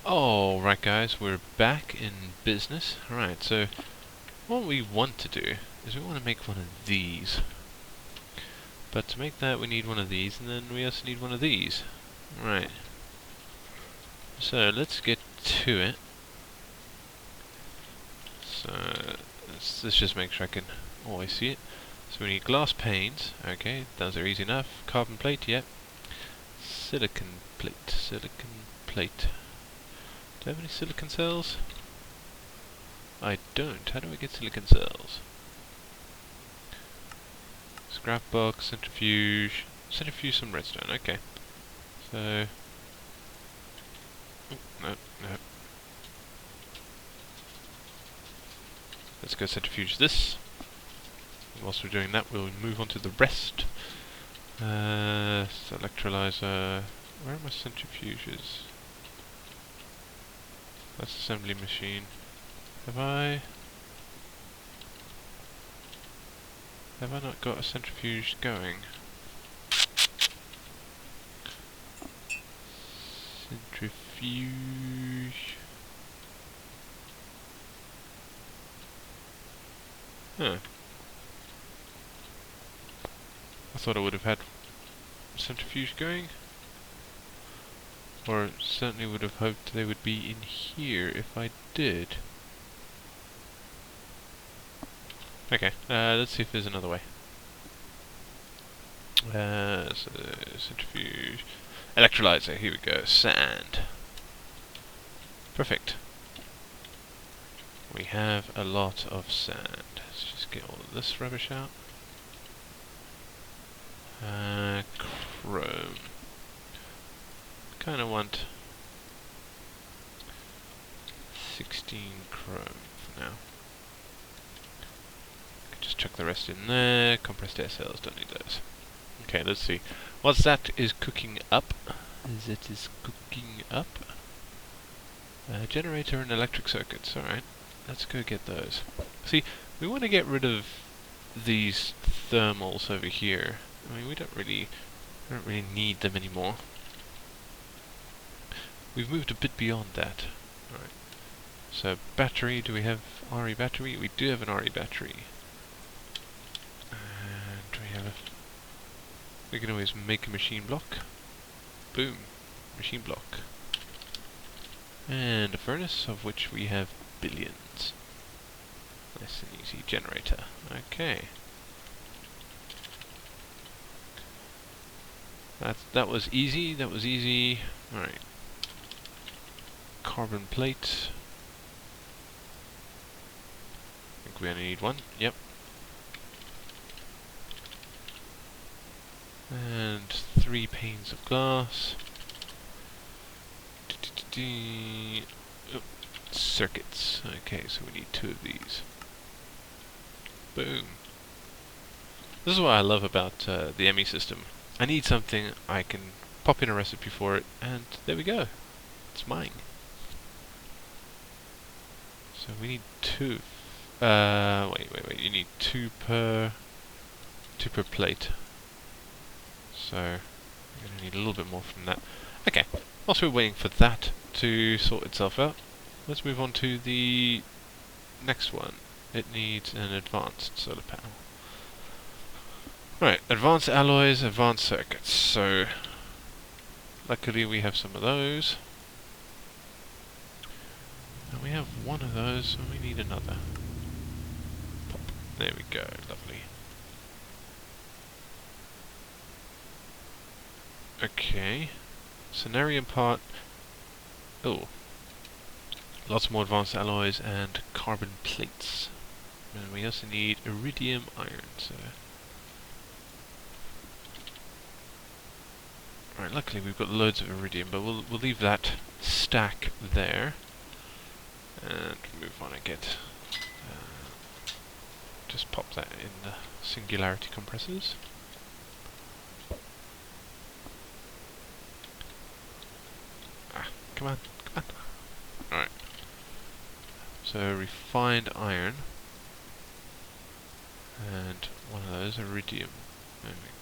Alright guys, we're back in business. Alright, so what we want to do is we want to make one of these. But to make that we need one of these, and then we also need one of these. Right. So let's get to it. So let's just make sure I can always see it. So we need glass panes. Okay, those are easy enough. Carbon plate, yep. Silicon plate. Do I have any silicon cells? I don't. How do I get silicon cells? Scrap box, centrifuge, some redstone. Okay. So, no. Let's go centrifuge this. And whilst we're doing that, we'll move on to the rest. So electrolyzer. Where are my centrifuges? That's assembly machine. Have I not got a centrifuge going? Centrifuge. Huh. I thought I would have had centrifuge going. Or certainly would have hoped they would be in here if I did. Okay, let's see if there's another way. So centrifuge, electrolyzer. Here we go. Sand. Perfect. We have a lot of sand. Let's just get all of this rubbish out. Chrome. Kind of want 16 chrome for now. Just chuck the rest in there. Compressed air cells, don't need those. Okay, let's see. What's that is cooking up? Generator and electric circuits. Alright, let's go get those. See, we want to get rid of these thermals over here. I mean, we don't really need them anymore. We've moved a bit beyond that. Alright. So, battery, do we have RE battery? We do have an RE battery. And we can always make a machine block. Boom. Machine block. And a furnace, of which we have billions. Nice and easy. Generator. Okay. That was easy. Alright. Carbon plate. I think we only need one. Yep. And 3 panes of glass. Oh, circuits. Okay, so we need 2 of these. Boom. This is what I love about the ME system. I need something, I can pop in a recipe for it, and there we go. It's mine. So we need 2. Wait. You need 2 per plate. So we're going to need a little bit more from that. Okay. Whilst we're waiting for that to sort itself out, let's move on to the next one. It needs an advanced solar panel. Right, advanced alloys, advanced circuits. So luckily we have some of those. And we have one of those, so we need another. Pop. There we go, lovely. Okay. Cenarium part. Oh. Lots more advanced alloys and carbon plates. And we also need iridium iron, so. Right, luckily we've got loads of iridium, but we'll leave that stack there. And move on and get just pop that in the singularity compressors. Come on. Alright. So refined iron. And one of those, iridium.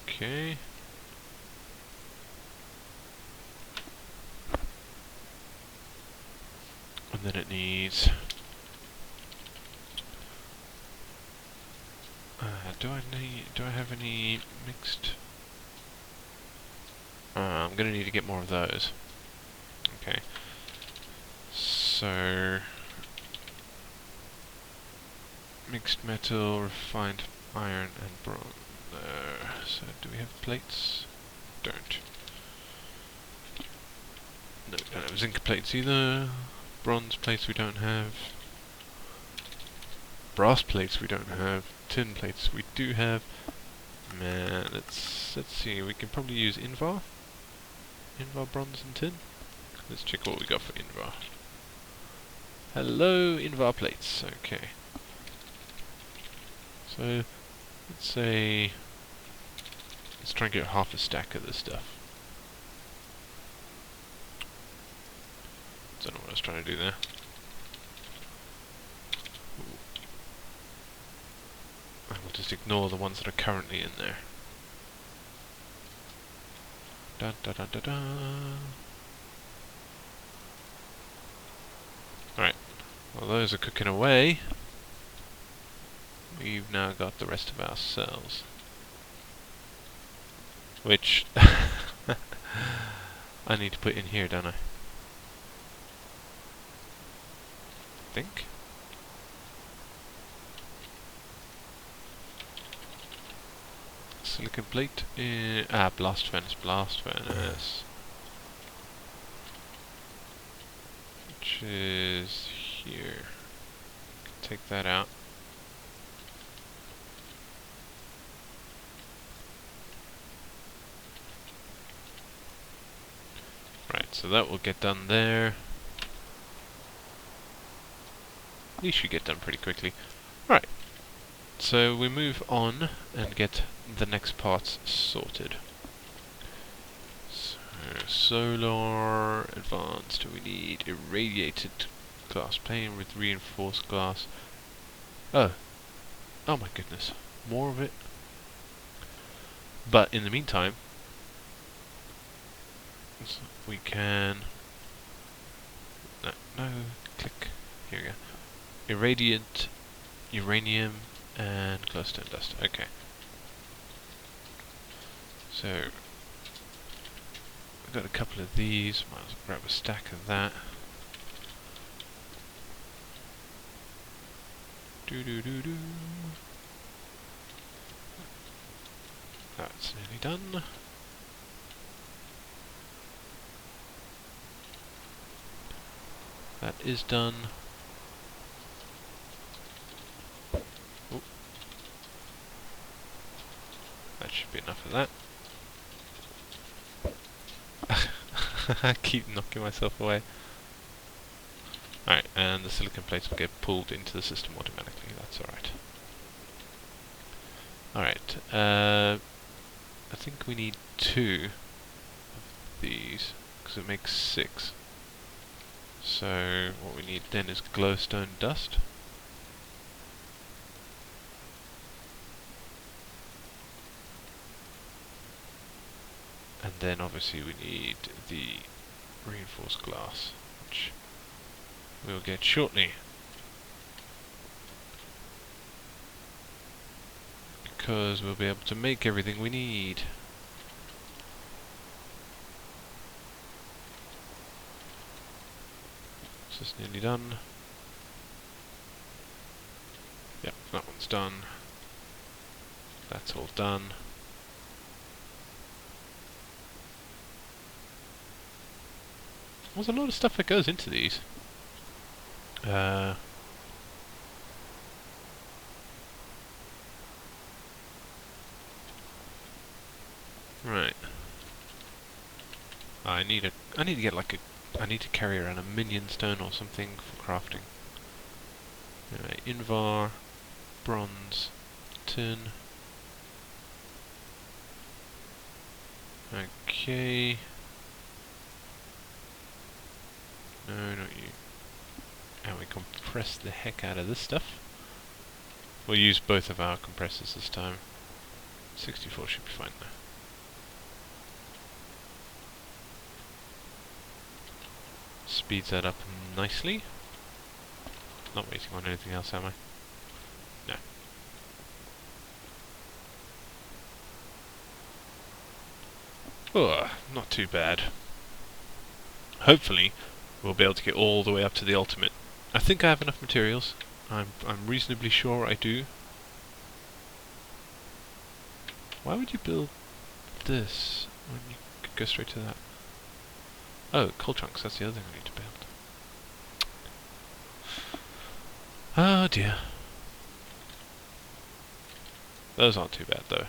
Okay. And then it needs... do I have any mixed... I'm gonna need to get more of those. Okay. So... mixed metal, refined iron and bronze. So do we have plates? Don't. No, we don't have zinc plates either. Bronze plates we don't have. Brass plates we don't have. Tin plates we do have. Man, let's see. We can probably use Invar. Invar bronze and tin. Let's check what we got for Invar. Hello, Invar plates. Okay. So let's say let's try and get half a stack of this stuff. Don't know what I was trying to do there. I will just ignore the ones that are currently in there. Da da da da da. Alright. Well, those are cooking away. We've now got the rest of our cells. Which I need to put in here, don't I? Think. Silicon plate. Blast furnace. Which is here. Take that out. Right, so that will get done there. These should get done pretty quickly. Right, so we move on and get the next parts sorted. So, solar, advanced, we need irradiated glass pane with reinforced glass. Oh my goodness, more of it. But in the meantime, we can... No, click, here we go. Irradiant, uranium, and glowstone dust. Okay. So, we've got a couple of these. Might as well grab a stack of that. Do. That's nearly done. That is done. Ooh. That should be enough of that. I keep knocking myself away. Alright, and the silicon plates will get pulled into the system automatically. That's alright. Alright, I think we need 2 of these, because it makes 6. So what we need then is glowstone dust. And then obviously we need the reinforced glass, which we'll get shortly. Because we'll be able to make everything we need. This is nearly done. Yep, that one's done. That's all done. There's a lot of stuff that goes into these. Right. I need to get like a... I need to carry around a minion stone or something for crafting. Anyway, Invar, bronze, tin. Okay. No, not you. And we compress the heck out of this stuff. We'll use both of our compressors this time. 64 should be fine though. Speeds that up nicely. not waiting on anything else, am I? No. Oh, not too bad. Hopefully, we'll be able to get all the way up to the ultimate. I think I have enough materials. I'm reasonably sure I do. Why would you build this when you could go straight to that? Oh, coal chunks, that's the other thing I need to build. Oh dear. Those aren't too bad though.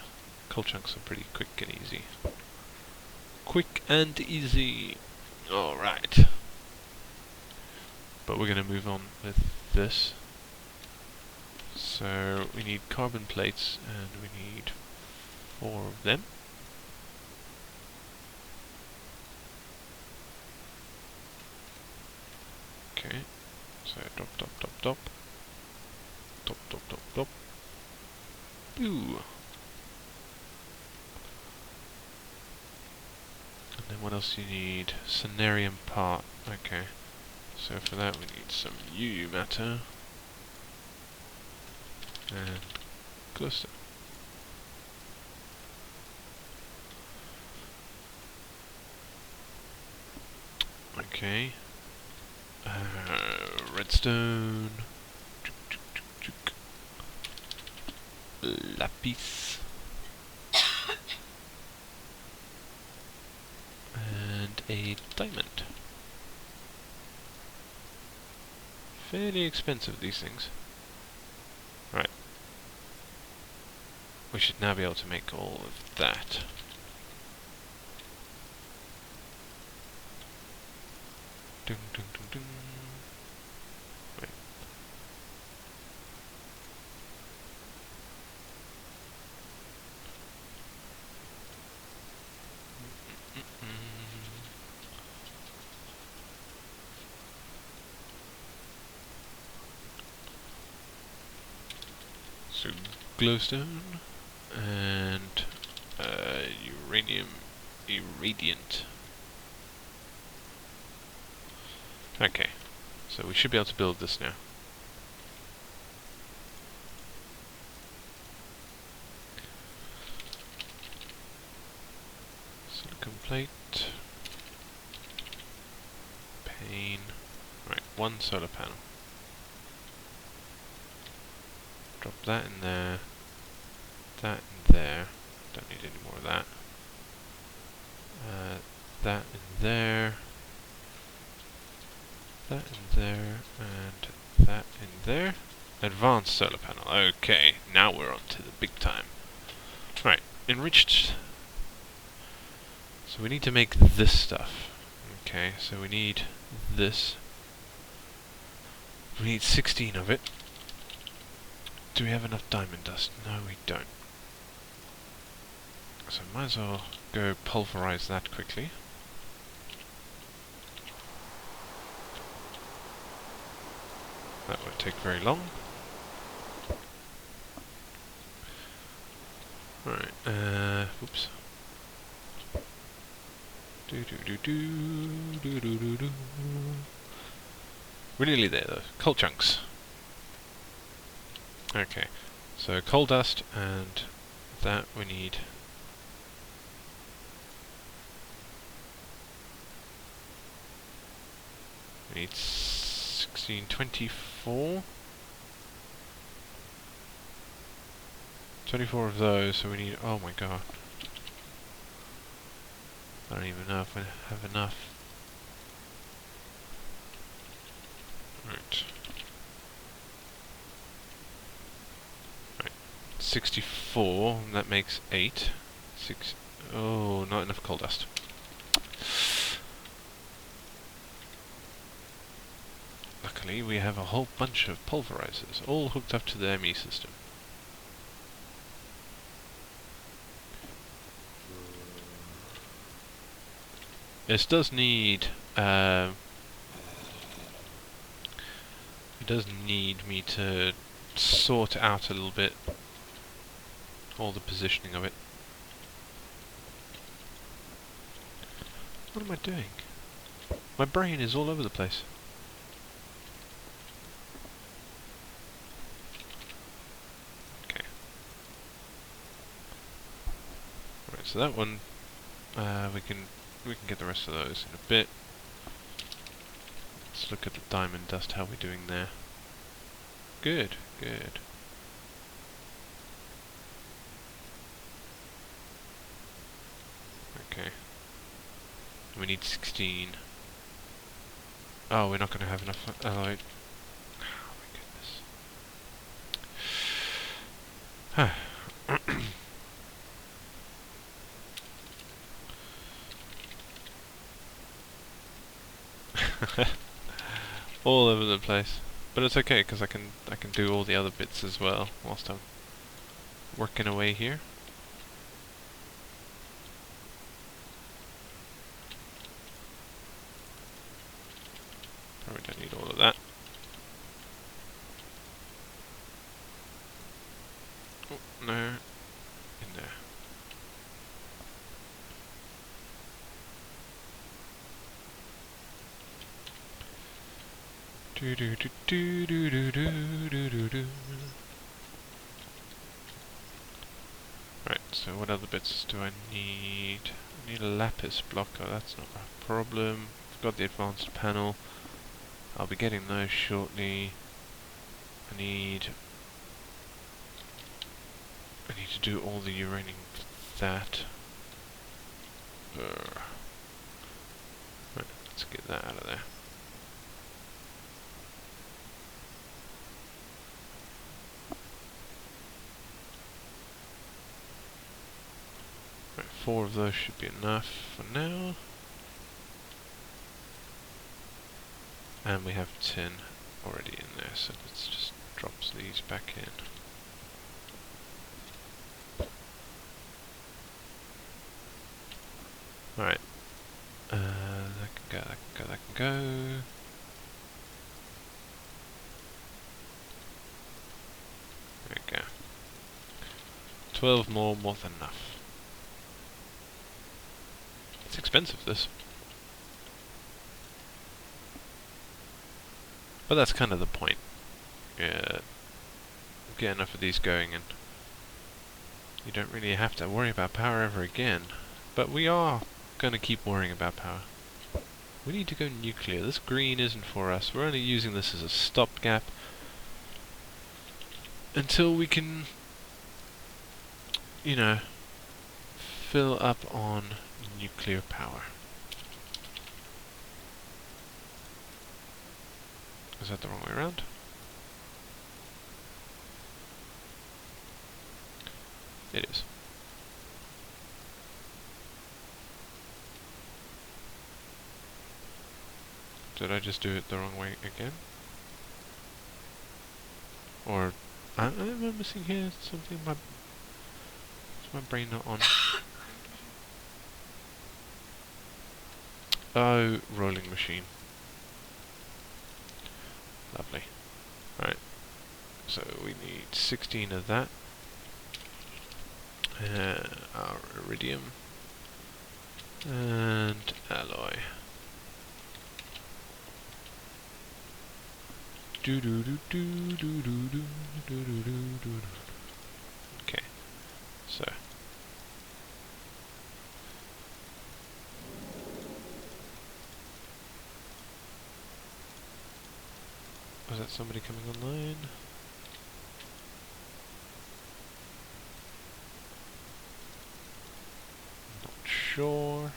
Coal chunks are pretty quick and easy. Quick and easy. Alright. But we're going to move on with this. So we need carbon plates and we need 4 of them. Okay. So drop, drop, drop, drop. Drop, drop, drop, drop. Ooh. And then what else do you need? Cenarium part. Okay. So for that we need some UU matter. And cluster. Okay. Redstone. Lapis. And a diamond. Fairly expensive, these things. Right. We should now be able to make all of that. Dun, dun, dun, dun. Wait. So glowstone and uranium irradiant. Okay, so we should be able to build this now. Silicon plate, pane. Right, 1 solar panel. Drop that in there, that in there. Don't need any more of that. That in there, that in there, and that in there. Advanced solar panel. Okay, now we're on to the big time. Right, enriched. So we need to make this stuff. Okay, so we need this. We need 16 of it. Do we have enough diamond dust? No, we don't. So might as well go pulverize that quickly. That won't take very long. Alright, oops. We're nearly there though. Coal chunks. Okay, so coal dust and that we need. We need 1624. 24 of those, so we need, oh my god. I don't even know if I have enough. Right. 64, that makes 8. 6. Oh, not enough coal dust. Luckily, we have a whole bunch of pulverizers, all hooked up to the ME system. This does need, it does need me to sort out a little bit all the positioning of it. What am I doing? My brain is all over the place. so that one, we can get the rest of those in a bit. Let's look at the diamond dust, how we're doing there. Good, good. Okay. We need 16. Oh, we're not going to have enough alloy. Oh my goodness. All over the place. But it's okay, because I can do all the other bits as well whilst I'm working away here. Probably don't need all of that. Oh, no. In there. Do do do do do do do do do do. Right, so what other bits do I need? I need a lapis block. Oh, that's not a problem. I've got the advanced panel. I'll be getting those shortly. I need to do all the uranium for that. Right, let's get that out of there. Right, 4 of those should be enough for now. And we have 10 already in there, so let's just drop these back in. Alright. That can go, that can go, that can go. There we go. 12 more than enough. It's expensive, this. But that's kind of the point. Yeah, get enough of these going and you don't really have to worry about power ever again. But we are going to keep worrying about power. We need to go nuclear. This green isn't for us. We're only using this as a stopgap until we can, you know, fill up on nuclear power. Is that the wrong way around? It is. Did I just do it the wrong way again? Or am I missing here something? Is my brain not on? Oh, rolling machine. Lovely. Right. So we need 16 of that. Our iridium. And alloy. Do do do do do do do do do do do. Okay. So. Was that somebody coming online? Not sure.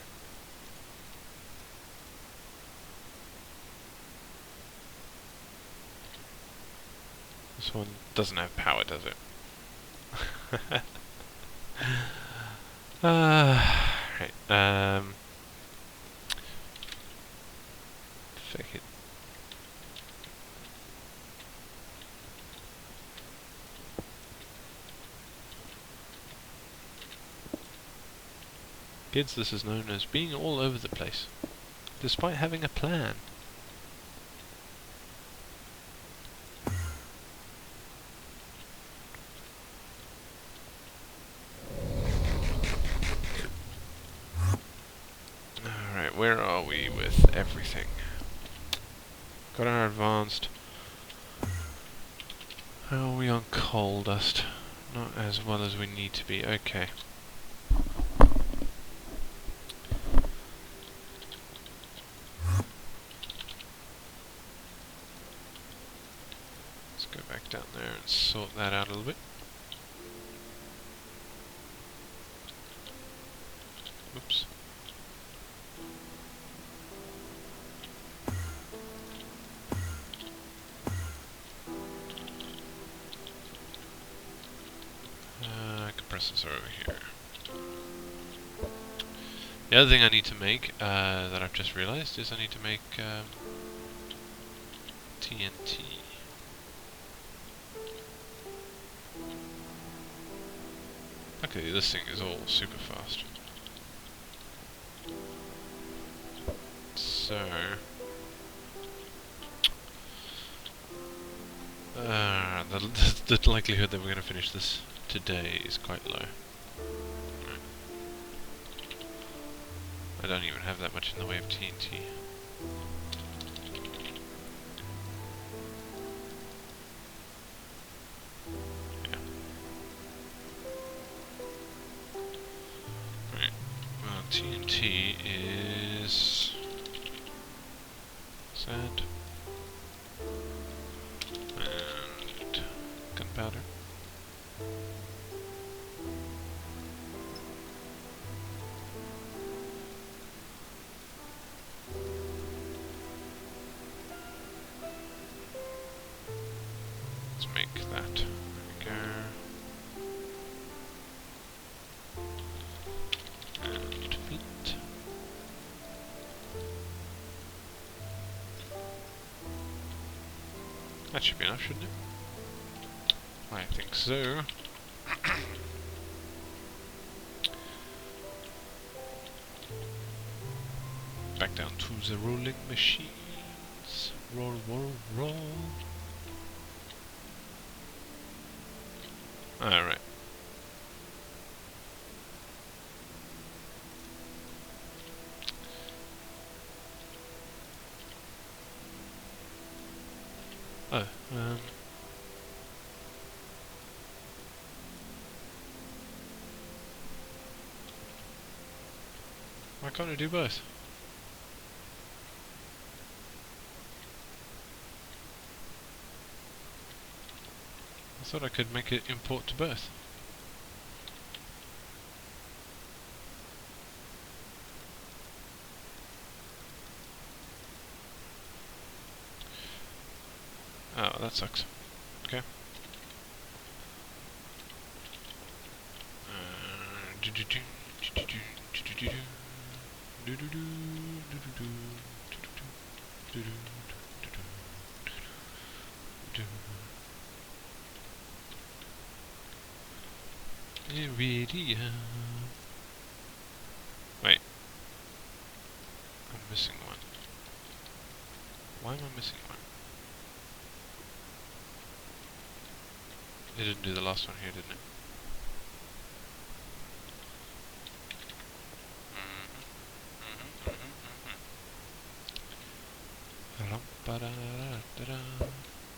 This one doesn't have power, does it? Right. Fuck it. Kids, this is known as being all over the place, despite having a plan. Alright, where are we with everything? Got our advanced. How are we on coal dust? Not as well as we need to be. Okay. go back down there and sort that out a little bit. Oops. Compressors are over here. The other thing I need to make, that I've just realized, is I need to make TNT. Okay, this thing is all super fast. So... the likelihood that we're going to finish this today is quite low. Right. I don't even have that much in the way of TNT. Yeah. Right. Well, TNT is... sand. And... gunpowder. Let's make that. There we go. And flint. That should be enough, shouldn't it? I think so. Back down to the rolling machines. Roll, roll, roll. Alright. Oh, why can't I do both? I thought I could make it import to both. Oh, that sucks. Okay. Iridium. Wait. I'm missing one. Why am I missing one? It didn't do the last one here, didn't it?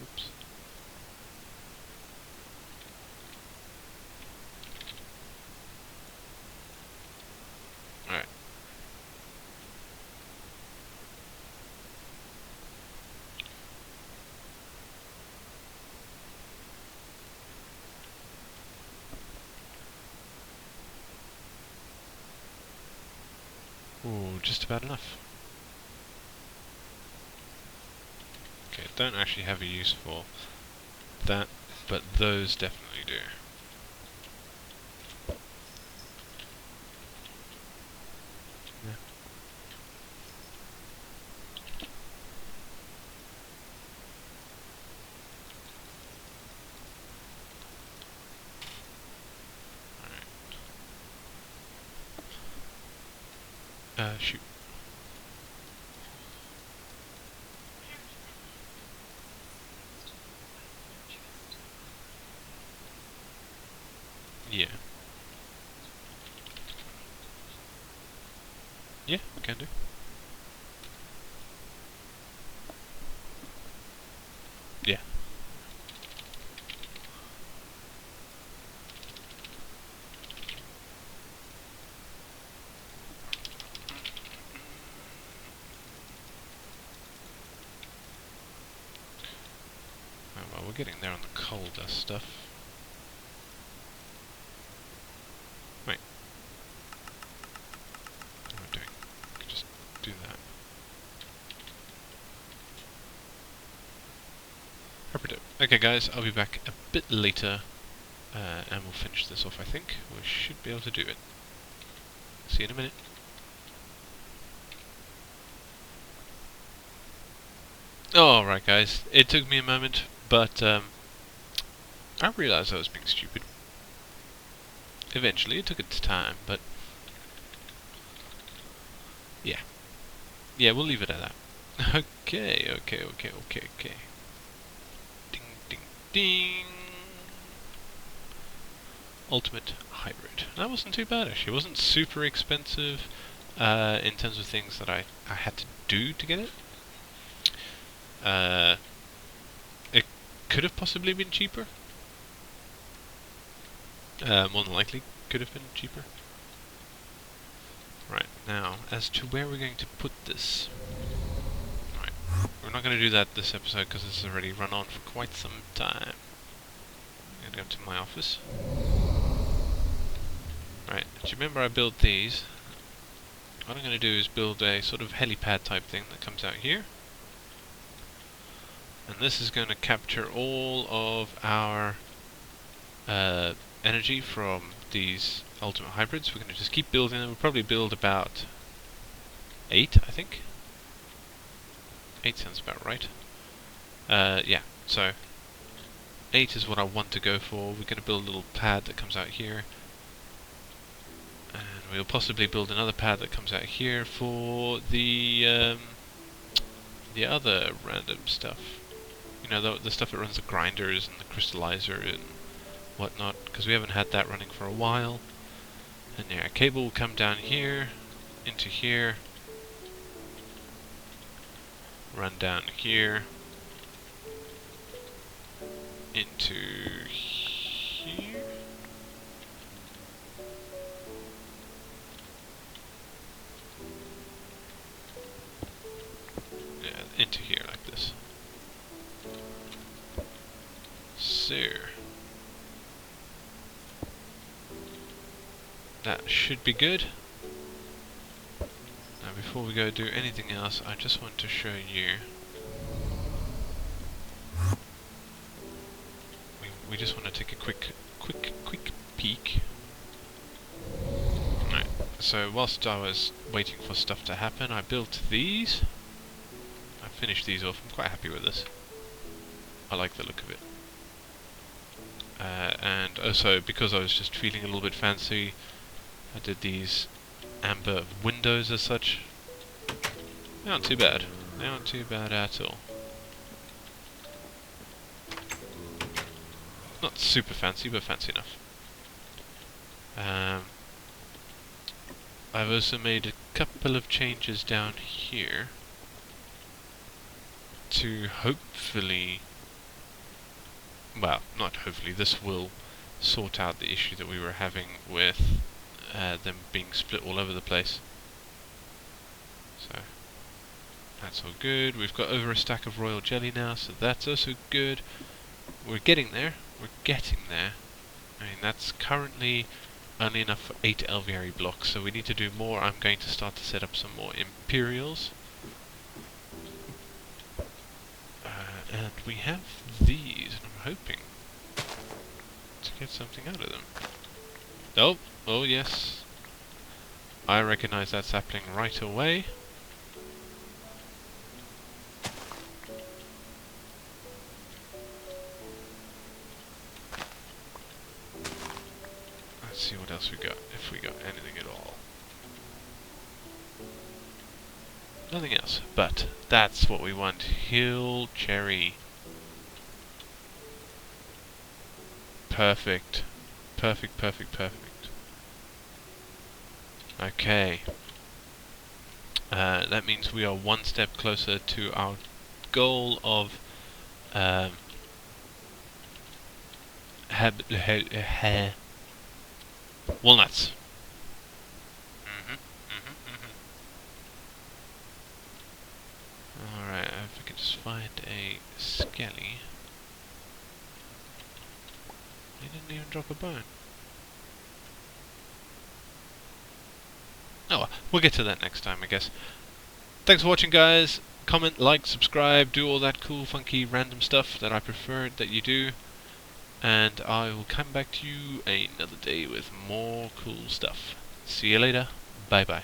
Oops. Alright. Ooh, just about enough. Okay, don't actually have a use for that, but those definitely do. Yeah. Alright. Shoot. Yeah. Yeah, can do. Yeah. Well, we're we're getting there on the coal dust stuff. Wait. What am I doing? I could just do that. Okay guys, I'll be back a bit later and we'll finish this off, I think. We should be able to do it. See you in a minute. Alright guys, it took me a moment, but I realised I was being stupid. Eventually, it took its time, but yeah. Yeah, we'll leave it at that. Okay. Ding, ding, ding. Ultimate Hybrid. That wasn't too bad actually. It wasn't super expensive in terms of things that I had to do to get it. It could have possibly been cheaper. More than likely could have been cheaper. Right, now, as to where we're going to put this. Right, we're not going to do that this episode because this has already run on for quite some time. I'm going to go to my office. Right, do you remember I built these? What I'm going to do is build a sort of helipad type thing that comes out here. And this is going to capture all of our energy from these Ultimate Hybrids. We're going to just keep building them. We'll probably build about 8, I think. 8 sounds about right. Yeah, so 8 is what I want to go for. We're going to build a little pad that comes out here. And we'll possibly build another pad that comes out here for the other random stuff. You know, the stuff that runs the grinders and the crystallizer and whatnot, because we haven't had that running for a while. And yeah, a cable will come down here, into here, run down here, into here. Yeah, into here like this. So that should be good. Now before we go do anything else, I just want to show you. We just want to take a quick peek. Right. So whilst I was waiting for stuff to happen, I built these. I finished these off. I'm quite happy with this. I like the look of it. And also, because I was just feeling a little bit fancy, I did these amber windows as such. They aren't too bad. They aren't too bad at all. Not super fancy, but fancy enough. I've also made a couple of changes down here to hopefully, well, not hopefully, this will sort out the issue that we were having with them being split all over the place. So that's all good. We've got over a stack of royal jelly now, so that's also good. We're getting there. We're getting there. I mean, that's currently only enough for 8 Elviary blocks, so we need to do more. I'm going to start to set up some more Imperials. And we have these, and I'm hoping to get something out of them. Oh, oh yes. I recognize that sapling right away. Let's see what else we got, if we got anything at all. Nothing else, but that's what we want. Hill cherry. Perfect. Perfect, perfect, perfect. Okay. That means we are one step closer to our goal of walnuts. Alright, if I could just find a skelly. didn't even drop a bone. Oh well, we'll get to that next time, I guess. Thanks for watching, guys. Comment, like, subscribe, do all that cool, funky, random stuff that I prefer that you do. And I will come back to you another day with more cool stuff. See you later. Bye bye.